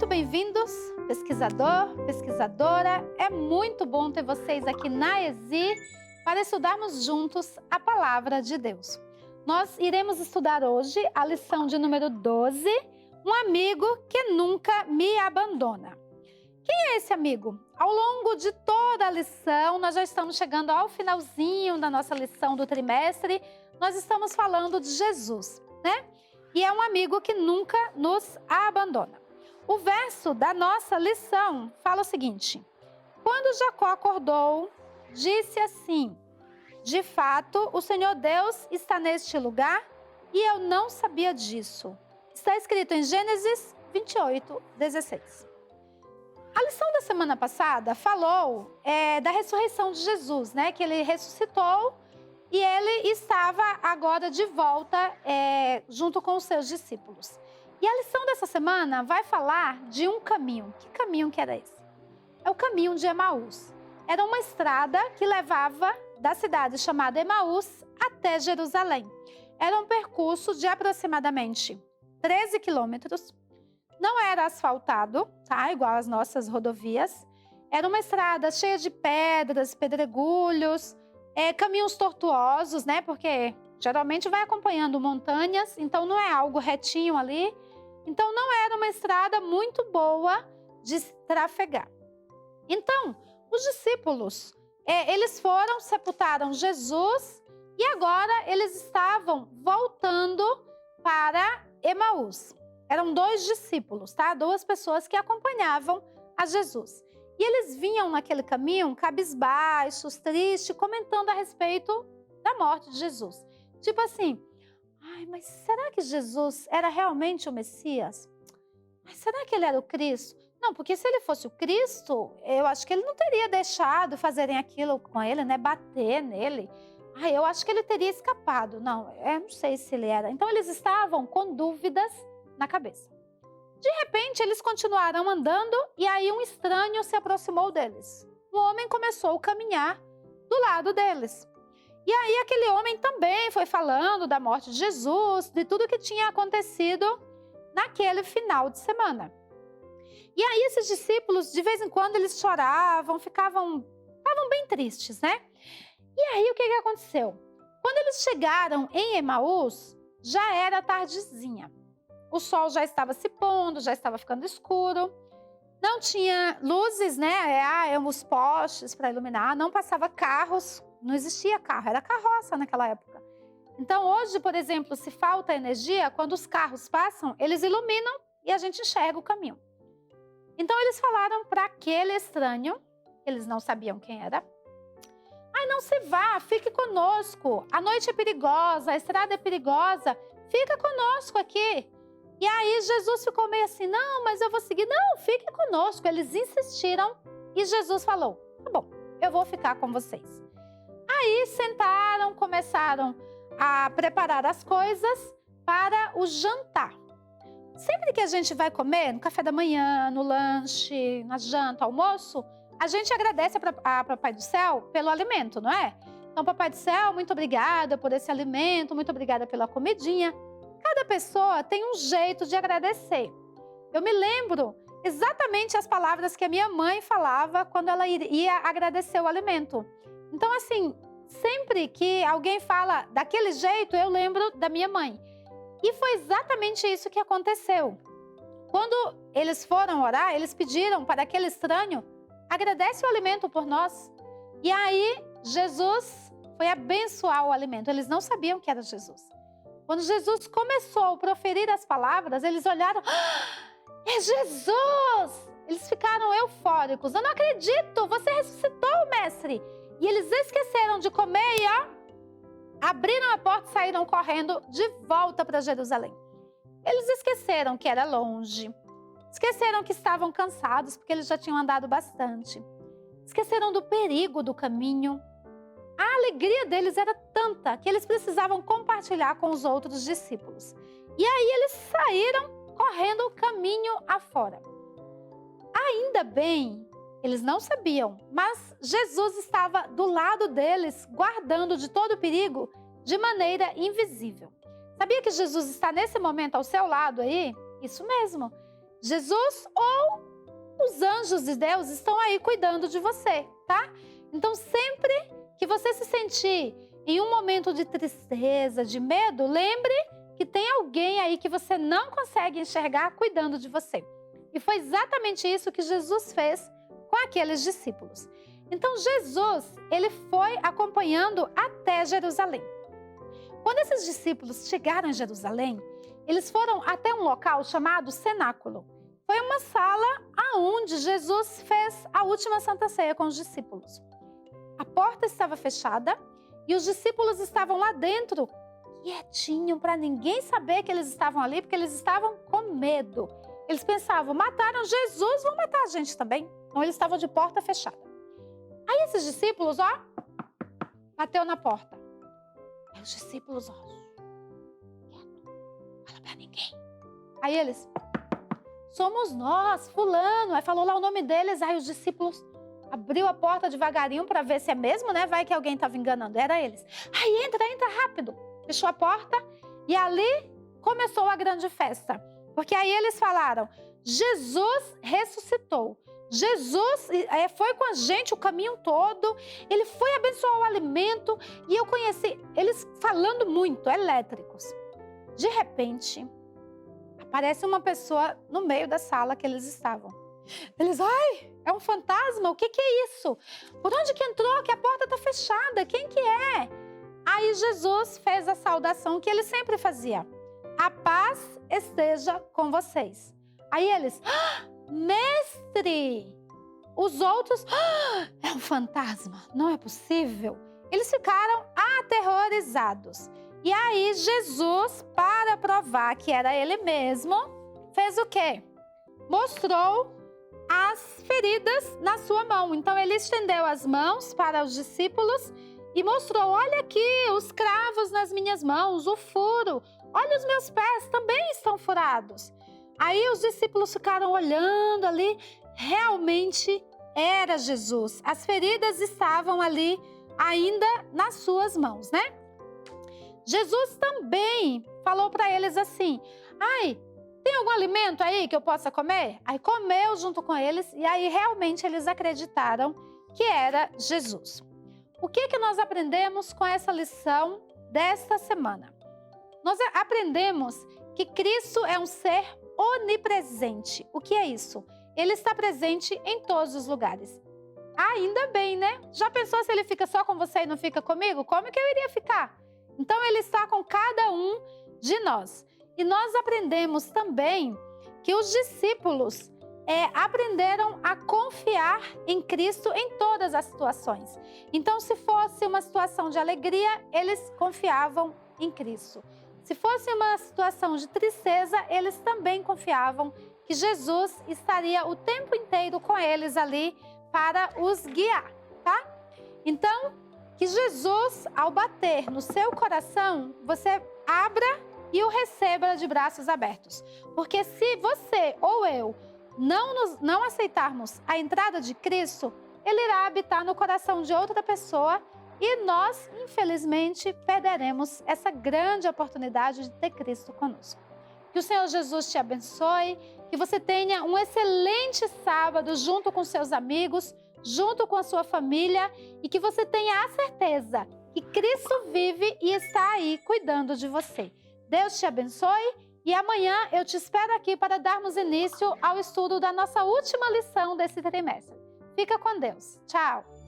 muito bem-vindos, pesquisador, pesquisadora. É muito bom ter vocês aqui na ESI para estudarmos juntos a Palavra de Deus. Nós iremos estudar hoje a lição de número 12, um amigo que nunca me abandona. Quem é esse amigo? Ao longo de toda a lição, nós já estamos chegando ao finalzinho da nossa lição do trimestre, nós estamos falando de Jesus, né? E é um amigo que nunca nos abandona. O verso da nossa lição fala o seguinte: quando Jacó acordou, disse assim: de fato, o Senhor Deus está neste lugar e eu não sabia disso. Está escrito em Gênesis 28, 16. A lição da semana passada falou da ressurreição de Jesus, né? Que ele ressuscitou e ele estava agora de volta junto com os seus discípulos. E a lição dessa semana vai falar de um caminho. Que caminho que era esse? É o caminho de Emaús. Era uma estrada que levava da cidade chamada Emaús até Jerusalém. Era um percurso de aproximadamente 13 quilômetros. Não era asfaltado, tá? Igual as nossas rodovias. Era uma estrada cheia de pedras, pedregulhos, caminhos tortuosos, né? Porque geralmente vai acompanhando montanhas, então não é algo retinho ali. Então não era uma estrada muito boa de trafegar. Então, os discípulos, eles foram, sepultaram Jesus e agora eles estavam voltando para Emaús. Eram 2 discípulos, tá? 2 pessoas que acompanhavam a Jesus. E eles vinham naquele caminho cabisbaixos, tristes, comentando a respeito da morte de Jesus. Tipo assim: ai, mas será que Jesus era realmente o Messias? Mas será que ele era o Cristo? Não, porque se ele fosse o Cristo, eu acho que ele não teria deixado fazerem aquilo com ele, né? Bater nele. Ai, eu acho que ele teria escapado. Não, eu não sei se ele era. Então eles estavam com dúvidas na cabeça. De repente, eles continuaram andando e aí um estranho se aproximou deles. Um homem começou a caminhar do lado deles. E aí aquele homem também foi falando da morte de Jesus, de tudo que tinha acontecido naquele final de semana. E aí esses discípulos, de vez em quando, eles choravam, estavam bem tristes, né? E aí o que aconteceu? Quando eles chegaram em Emaús, já era tardezinha. O sol já estava se pondo, já estava ficando escuro. Não tinha luzes, né? Os postes para iluminar, não passava carros. Não existia carro, era carroça naquela época. Então hoje, por exemplo, se falta energia, quando os carros passam, eles iluminam e a gente enxerga o caminho. Então eles falaram para aquele estranho, eles não sabiam quem era: ai, não se vá, fique conosco, a noite é perigosa, a estrada é perigosa, fica conosco aqui. E aí Jesus ficou meio assim: não, mas eu vou seguir. Não, fique conosco. Eles insistiram e Jesus falou: tá bom, eu vou ficar com vocês. Aí sentaram, começaram a preparar as coisas para o jantar. Sempre que a gente vai comer, no café da manhã, no lanche, na janta, almoço, a gente agradece a Papai do Céu pelo alimento, não é? Então, Papai do Céu, muito obrigada por esse alimento, muito obrigada pela comidinha. Cada pessoa tem um jeito de agradecer. Eu me lembro exatamente as palavras que a minha mãe falava quando ela ia agradecer o alimento. Então, assim, sempre que alguém fala daquele jeito, eu lembro da minha mãe. E foi exatamente isso que aconteceu. Quando eles foram orar, eles pediram para aquele estranho: agradece o alimento por nós. E aí, Jesus foi abençoar o alimento. Eles não sabiam que era Jesus. Quando Jesus começou a proferir as palavras, eles olharam: ah, é Jesus! Eles ficaram eufóricos. Eu não acredito, você ressuscitou, mestre! E eles esqueceram de comer e abriram a porta e saíram correndo de volta para Jerusalém. Eles esqueceram que era longe. Esqueceram que estavam cansados, porque eles já tinham andado bastante. Esqueceram do perigo do caminho. A alegria deles era tanta que eles precisavam compartilhar com os outros discípulos. E aí eles saíram correndo o caminho afora. Ainda bem, eles não sabiam, mas Jesus estava do lado deles, guardando de todo o perigo de maneira invisível. Sabia que Jesus está nesse momento ao seu lado aí? Isso mesmo. Jesus ou os anjos de Deus estão aí cuidando de você, tá? Então, sempre que você se sentir em um momento de tristeza, de medo, lembre que tem alguém aí que você não consegue enxergar cuidando de você. E foi exatamente isso que Jesus fez com aqueles discípulos. Então, Jesus, ele foi acompanhando até Jerusalém. Quando esses discípulos chegaram em Jerusalém, eles foram até um local chamado Cenáculo. Foi uma sala aonde Jesus fez a última Santa Ceia com os discípulos. A porta estava fechada e os discípulos estavam lá dentro, quietinho, para ninguém saber que eles estavam ali, porque eles estavam com medo. Eles pensavam, mataram Jesus, vão matar a gente também. Então, eles estavam de porta fechada. Aí, esses discípulos, ó, bateu na porta. Aí, os discípulos, ó, quieto, fala pra ninguém. Aí, eles, somos nós, fulano. Aí, falou lá o nome deles. Aí, os discípulos abriu a porta devagarinho para ver se é mesmo, né? Vai que alguém estava enganando. Era eles. Aí, entra rápido. Fechou a porta e ali começou a grande festa. Porque aí eles falaram, Jesus ressuscitou. Jesus foi com a gente o caminho todo, ele foi abençoar o alimento e eu conheci eles falando muito, elétricos. De repente, aparece uma pessoa no meio da sala que eles estavam. Eles, ai, é um fantasma? O que é isso? Por onde que entrou? Que a porta está fechada, quem que é? Aí Jesus fez a saudação que ele sempre fazia. A paz esteja com vocês. Aí eles, mestre! Os outros, é um fantasma, não é possível. Eles ficaram aterrorizados. E aí Jesus, para provar que era ele mesmo, fez o quê? Mostrou as feridas na sua mão. Então ele estendeu as mãos para os discípulos e mostrou, olha aqui os cravos nas minhas mãos, o furo. Olha os meus pés, também estão furados. Aí os discípulos ficaram olhando ali, realmente era Jesus. As feridas estavam ali ainda nas suas mãos, né? Jesus também falou para eles assim, ai, tem algum alimento aí que eu possa comer? Aí comeu junto com eles e aí realmente eles acreditaram que era Jesus. O que nós aprendemos com essa lição desta semana? Nós aprendemos que Cristo é um ser onipresente. O que é isso? Ele está presente em todos os lugares. Ainda bem, né? Já pensou se ele fica só com você e não fica comigo? Como que eu iria ficar? Então, ele está com cada um de nós. E nós aprendemos também que os discípulos aprenderam a confiar em Cristo em todas as situações. Então, se fosse uma situação de alegria, eles confiavam em Cristo. Se fosse uma situação de tristeza, eles também confiavam que Jesus estaria o tempo inteiro com eles ali para os guiar, tá? Então, que Jesus, ao bater no seu coração, você abra e o receba de braços abertos. Porque se você ou eu não aceitarmos a entrada de Cristo, ele irá habitar no coração de outra pessoa e nós, infelizmente, perderemos essa grande oportunidade de ter Cristo conosco. Que o Senhor Jesus te abençoe, que você tenha um excelente sábado junto com seus amigos, junto com a sua família e que você tenha a certeza que Cristo vive e está aí cuidando de você. Deus te abençoe e amanhã eu te espero aqui para darmos início ao estudo da nossa última lição desse trimestre. Fica com Deus. Tchau!